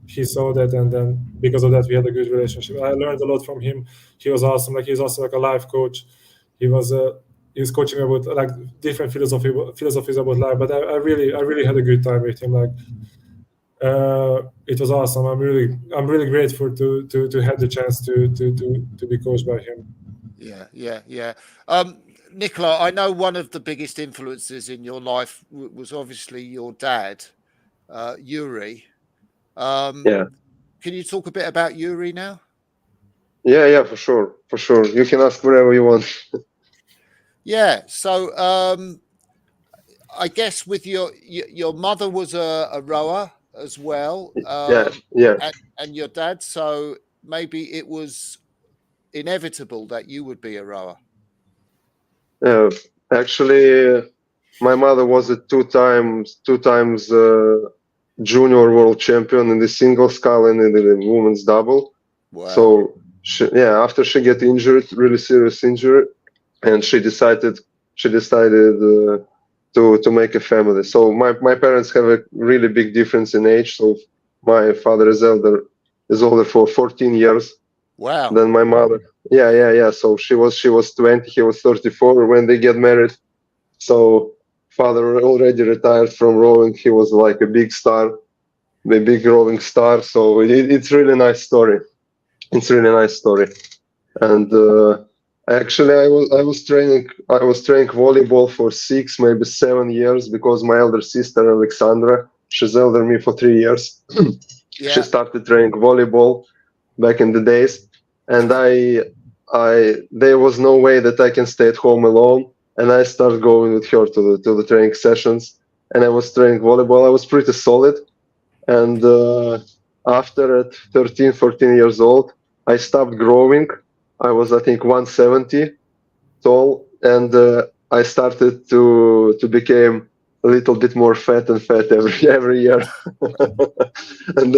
he saw that, and then because of that, we had a good relationship. I learned a lot from him. He was awesome. Like he's also like a life coach. He was coaching me about like different philosophies about life. But I really had a good time with him. Like it was awesome. I'm really grateful to have the chance to be coached by him. Yeah. Nikolai, I know one of the biggest influences in your life was obviously your dad, Yuri. Yeah. Can you talk a bit about Yuri now? Yeah, for sure. You can ask whatever you want. Yeah. So I guess with your mother was a rower as well. Yeah. And your dad. So maybe it was inevitable that you would be a rower. Actually, my mother was a two times junior world champion in the single scull and in the women's double. Wow. So after she got injured, really serious injury, and she decided to make a family. So my parents have a really big difference in age. So my father is older for 14 years Wow. than my mother. Yeah. So she was 20, he was 34 when they get married. So father already retired from rowing. He was like a big star, the big rowing star. So it's really nice story. It's really nice story. And actually, I was training volleyball for 6, maybe 7 years because my elder sister Alexandra, she's elder me for 3 years. Yeah. She started training volleyball back in the days, and there was no way that I can stay at home alone, and I started going with her to the training sessions, and I was training volleyball. I was pretty solid, and after at 13, 14 years old, I stopped growing. I was, I think, 170 tall, and I started to become a little bit more fat every year, and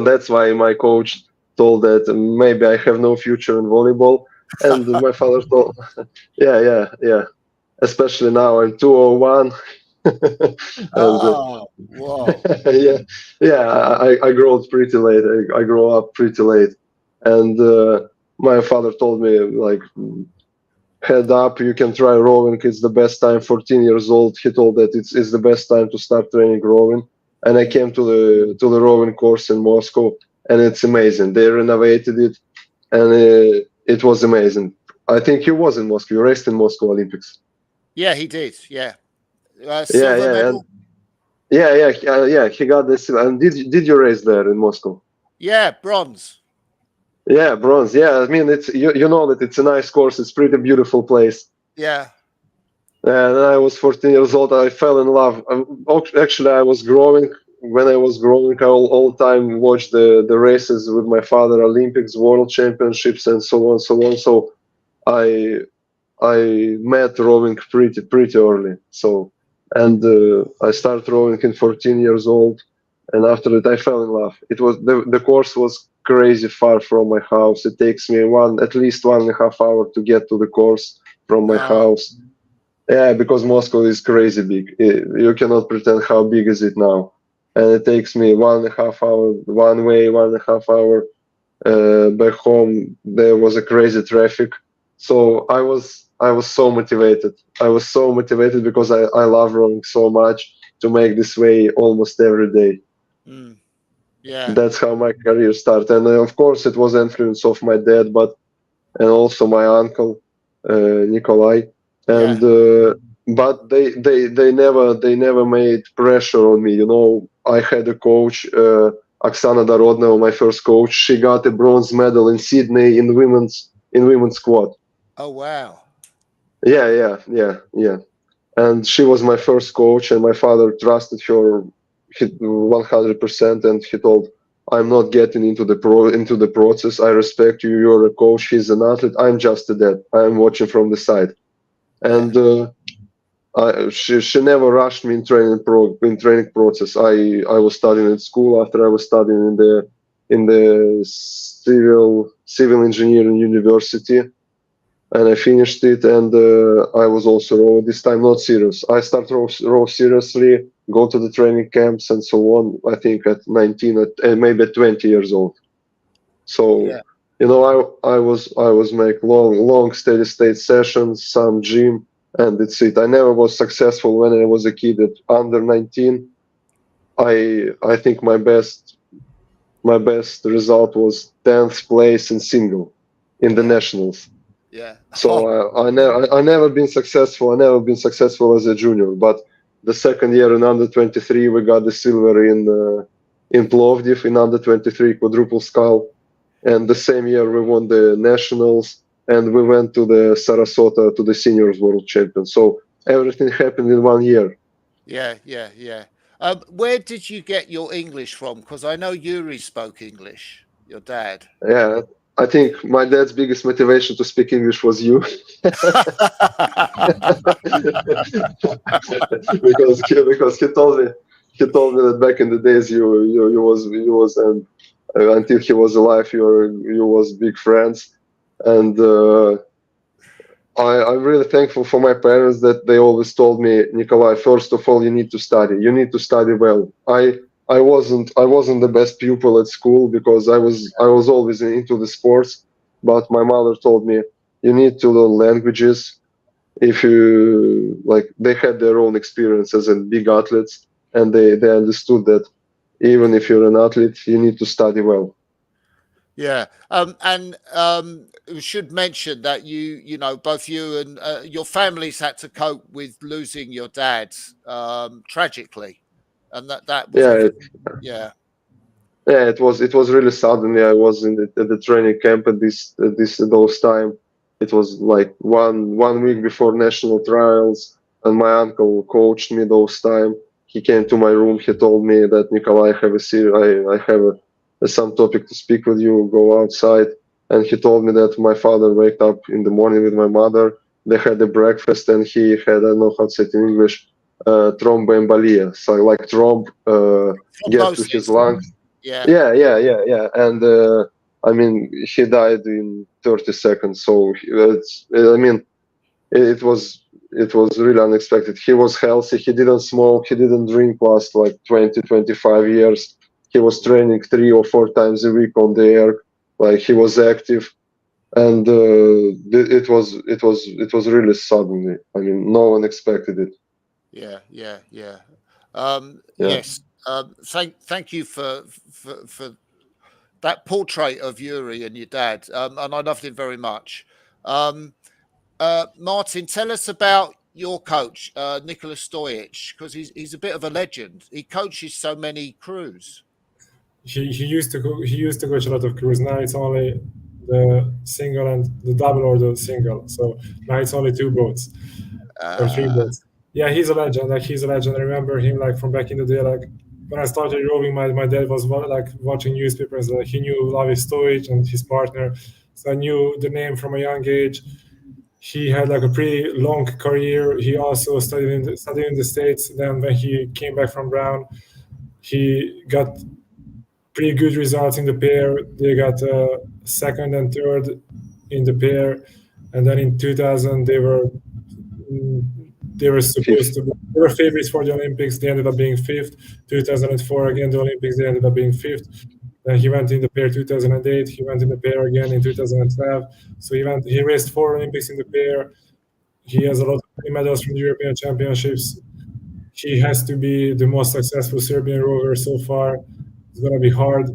that's why my coach told that maybe I have no future in volleyball, and my father told, yeah, especially now I'm 201. Oh, wow. I grew up pretty late. I grew up pretty late, and my father told me like, head up, you can try rowing. It's the best time. 14 years old, he told that it's the best time to start training rowing. And I came to the rowing course in Moscow, and it's amazing. They renovated it, and it was amazing. I think he was in Moscow. You raced in Moscow Olympics. Yeah, he did. Yeah. Yeah, Silver medal. Yeah. He got this. And did you race there in Moscow? Yeah, bronze. Yeah, bronze. Yeah, I mean it's you know that it's a nice course. It's pretty beautiful place. Yeah. And I was 14 years old. I fell in love. Actually, I was growing. When I was growing, I all time watched the races with my father, Olympics, World Championships, and so on, so on. So I met rowing pretty early. So, and I started rowing in 14 years old, and after that I fell in love. It was the course was crazy far from my house. It takes me at least 1.5 hours to get to the course from my house. Yeah, because Moscow is crazy big. You cannot pretend how big is it now. And it takes me 1.5 hour one way, 1.5 hour back home. There was a crazy traffic. So I was so motivated. I was so motivated because I love rowing so much to make this way almost every day. Yeah. That's how my career started. And of course it was influence of my dad, and also my uncle, Nikolai. And but they never made pressure on me. You know, I had a coach, Oksana Dorodneva, my first coach. She got a bronze medal in Sydney in women's squad. Oh wow. Yeah. And she was my first coach, and my father trusted her 100%. And he told, "I'm not getting into the process. I respect you. You're a coach. He's an athlete. I'm just a dad. I'm watching from the side." And she never rushed me in training process. I was studying at school. After I was studying in the civil engineering university, and I finished it. And I was also row this time not serious. I started row seriously, go to the training camps and so on. I think at 19, maybe at 20 years old. So. Yeah. You know, I was make long steady state sessions, some gym, and that's it. I never was successful when I was a kid at under 19. I think my best result was 10th place in single in the nationals. Yeah. So I never been successful. I never been successful as a junior. But the second year in under 23, we got the silver in Plovdiv in under 23 quadruple scull. And the same year we won the nationals, and we went to the Sarasota to the seniors world champion. So everything happened in 1 year. Yeah. Where did you get your English from? Because I know Yuri spoke English, your dad. Yeah, I think my dad's biggest motivation to speak English was you. because he told me that back in the days you was and until he was alive you was big friends, and I'm really thankful for my parents that they always told me, Nikolai, first of all, you need to study. You need to study well. I wasn't the best pupil at school because I was always into the sports, but my mother told me you need to learn languages. If you like, they had their own experiences and big athletes, and they understood that even if you're an athlete, you need to study well. Yeah, and we should mention that you know, both you and your families had to cope with losing your dad tragically, and that was Yeah, yeah, it was really suddenly. I was at the training camp at those time. It was like one week before national trials, and my uncle coached me those time. He came to my room. He told me that Nikolai, I have some topic to speak with you. Go outside. And he told me that my father waked up in the morning with my mother. They had a breakfast, and he had, I don't know how to say it in English, thromboembolia. So like get to his thrombosis. lungs. Yeah, Yeah. And I mean, he died in 30 seconds. So I mean, it was really unexpected. He was healthy. He didn't smoke. He didn't drink last like 20, 25 years. He was training 3 or 4 times a week on the air. Like he was active, and it was really suddenly. I mean, no one expected it. yeah. Yeah. Yes. Thank you for that portrait of Yuri and your dad, and I loved it very much. Martin, tell us about your coach, Nicholas Stojic, because he's a bit of a legend. He coaches so many crews. He used to coach a lot of crews. Now it's only the single and the double or the single. So now it's only 2 boats or 3 boats. Yeah, he's a legend. Like he's a legend. I remember him like from back in the day. Like when I started rowing, my dad was like watching newspapers. Like he knew Lavi Stojic and his partner, so I knew the name from a young age. He had like a pretty long career. He also studied in the States. Then when he came back from Brown, he got pretty good results in the pair. They got second and third in the pair, and then in 2000 they were supposed to be, they were favorites for the Olympics. They ended up being 5th. 2004 again the Olympics, they ended up being 5th. Then he went in the pair 2008. He went in the pair again in 2012. So he raced 4 Olympics in the pair. He has a lot of medals from the European Championships. He has to be the most successful Serbian rower so far. It's going to be hard.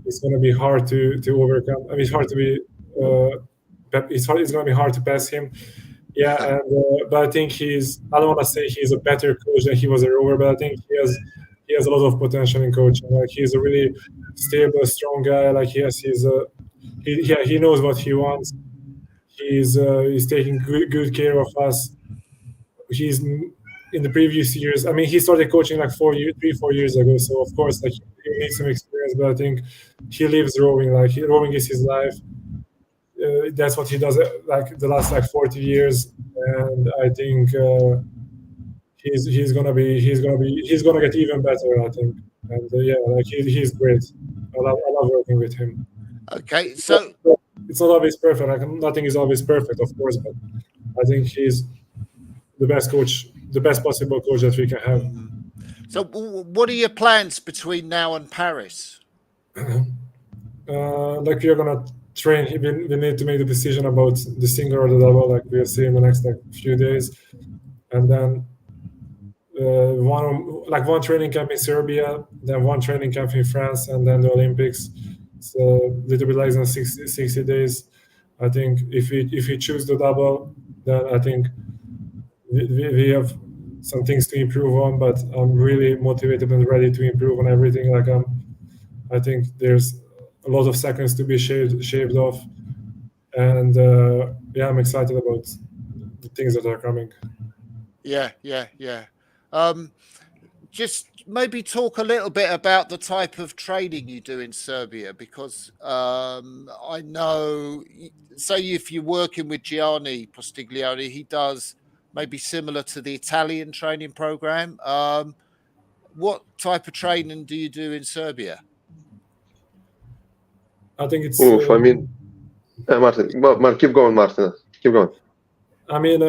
It's going to be hard to overcome. I mean, it's hard to be. It's going to be hard to pass him. Yeah, and but I think I don't want to say he's a better coach than he was a rower, but I think he has a lot of potential in coaching. Like he's a really stable, strong guy. Like he knows what he wants. He's taking good care of us. He's in the previous years. I mean, he started coaching like 4 years ago. So of course, like he needs some experience. But I think he lives rowing. Like rowing is his life. That's what he does like the last like 40 years, and I think he's gonna get even better. I think, and yeah, like he's great. I love working with him. Okay, so it's not always perfect. Like nothing is always perfect, of course, but I think he's the best coach, the best possible coach that we can have. So, what are your plans between now and Paris? Like we are gonna train. We need to make the decision about the single or the double. Like we'll see in the next like few days, and then one training camp in Serbia, then one training camp in France, and then the Olympics. It's a little bit less than 60 days. I think if we choose the double, then I think we have some things to improve on. But I'm really motivated and ready to improve on everything. Like I think there's a lot of seconds to be shaved off, and yeah, I'm excited about the things that are coming. Yeah. Just maybe talk a little bit about the type of training you do in Serbia, because I know, say if you're working with Gianni Postiglione, he does maybe similar to the Italian training program. What type of training do you do in Serbia? I think it's. I mean, Martin, keep going, Martin. Keep going. I mean,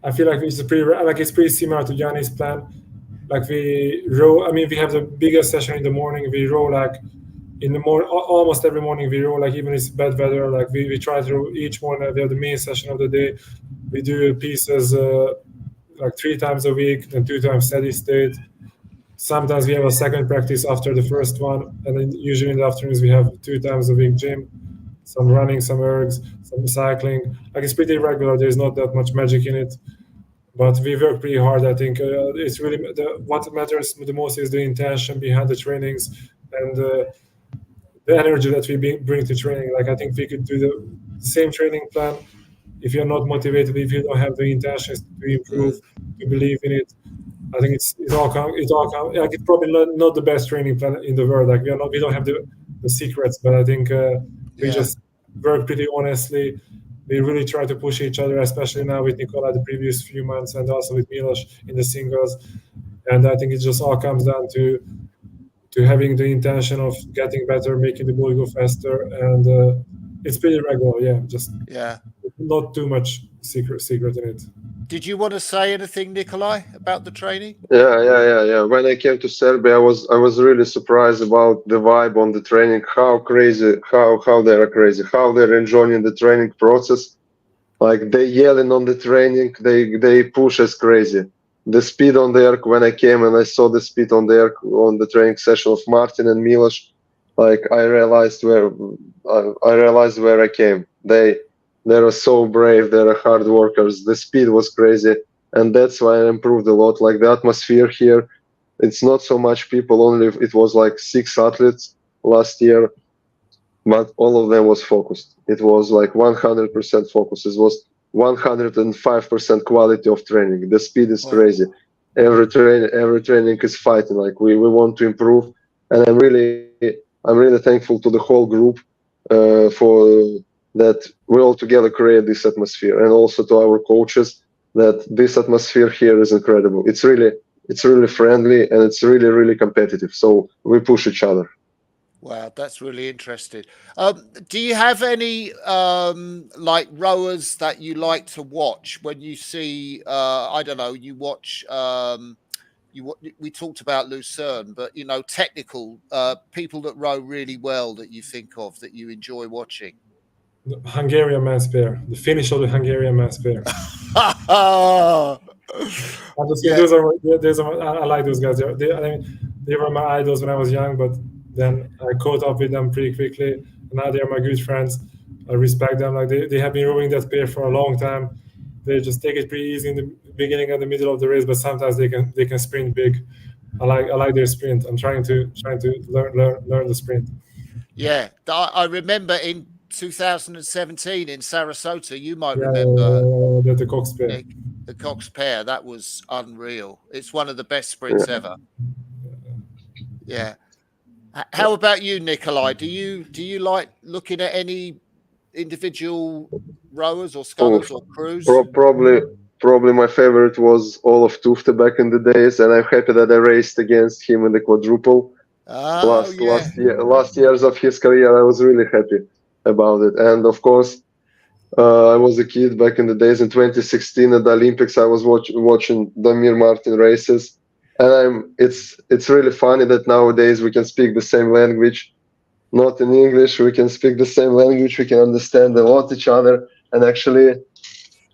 I feel like it's pretty similar to Yanni's plan. Like we row. I mean, we have the biggest session in the morning. We row like in the morning, almost every morning we row. Like even if it's bad weather, like we try to row each morning. We have the main session of the day. We do pieces like 3 times a week, then 2 times steady state. Sometimes we have a second practice after the first one, and then usually in the afternoons we have 2 times a week gym, some running, some ergs, some cycling. Like it's pretty regular. There's not that much magic in it, but we work pretty hard. I think it's really what matters the most is the intention behind the trainings and the energy that we bring to training. Like I think we could do the same training plan. If you're not motivated, if you don't have the intentions to improve, to believe in it, I think it all comes. Like it's probably not the best training plan in the world. Like we don't have the secrets, but I think we just work pretty honestly. We really try to push each other, especially now with Nikolai the previous few months, and also with Milos in the singles. And I think it just all comes down to having the intention of getting better, making the ball go faster, and it's pretty regular. Just not too much secret in it. Did you want to say anything, Nikolai, about the training? Yeah. When I came to Serbia, I was really surprised about the vibe on the training. How crazy, how they are crazy, how they're enjoying the training process. Like they yelling on the training, they push us crazy. The speed on the arc when I came and I saw the speed on the arc on the training session of Martin and Milos, like I realized where I came. They are so brave. They are hard workers. The speed was crazy, and that's why I improved a lot. Like the atmosphere here, it's not so much people. Only it was like 6 athletes last year, but all of them was focused. It was like 100% focus. It was 105% quality of training. The speed is crazy. Every training is fighting. Like we want to improve, and I'm really thankful to the whole group for that we all together create this atmosphere, and also to our coaches that this atmosphere here is incredible. It's really friendly and it's really competitive. So we push each other. Wow, that's really interesting. Do you have any like rowers that you like to watch when you see? I don't know. You watch. We talked about Lucerne, but technical people that row really well that you think of that you enjoy watching. The Hungarian men's pair, the finish of the Hungarian men's pair. I like those guys. They were my idols when I was young, but then I caught up with them pretty quickly. Now they are my good friends. I respect them. Like they have been rowing that pair for a long time. They just take it pretty easy in the beginning and the middle of the race, but sometimes they can sprint big. I like their sprint. I'm trying to learn the sprint. Yeah, I remember in 2017 in Sarasota, you might remember the Cox pair. Nick, the Cox pair. That was unreal. It's one of the best sprints ever. Yeah. How about you, Nikolai? Do you like looking at any individual rowers or scullers or crews? Probably my favorite was Olaf Tufte back in the days, and I'm happy that I raced against him in the quadruple. Last years of his career, I was really happy about it. And of course, I was a kid back in the days. In 2016 at the Olympics, I was watching Damir Martin races, and it's really funny that nowadays we can speak the same language, not in English. We can speak the same language. We can understand a lot each other, and actually,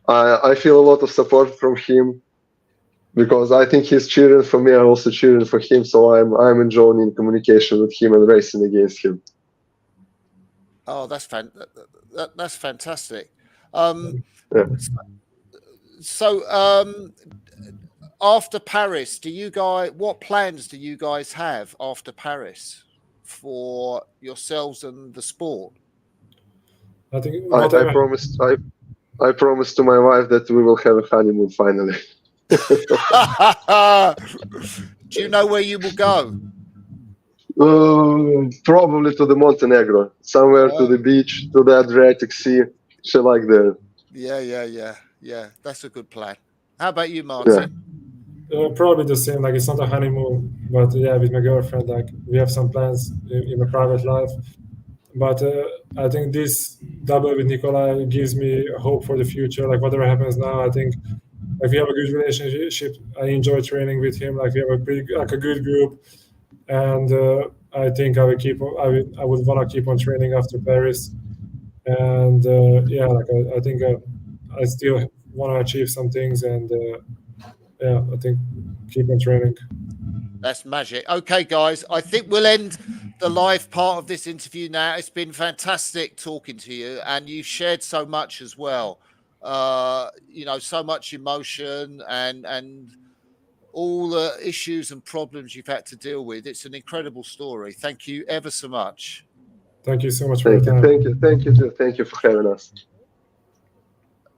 I feel a lot of support from him because I think he's cheering for me. I'm also cheering for him, so I'm enjoying communication with him and racing against him. Oh, that's fantastic. So after Paris, what plans do you guys have after Paris for yourselves and the sport? I promised to my wife that we will have a honeymoon finally. Do you know where you will go? Probably to the Montenegro, somewhere to the beach, to the Adriatic Sea, shit like that. Yeah. That's a good plan. How about you, Martin? Probably the same. Like it's not a honeymoon, but with my girlfriend, like we have some plans in my private life. But I think this double with Nikolai gives me hope for the future. Like whatever happens now, I think like we have a good relationship. I enjoy training with him. Like we have a good group, and I think I would want to keep on training after Paris. And yeah, like I think I still want to achieve some things, and yeah, I think keep on training. That's magic. Okay, guys, I think we'll end the live part of this interview now. It's been fantastic talking to you, and you've shared so much as well. You know, so much emotion and all the issues and problems you've had to deal with. It's an incredible story. Thank you ever so much. Thank you so much for your time. Thank you for having us.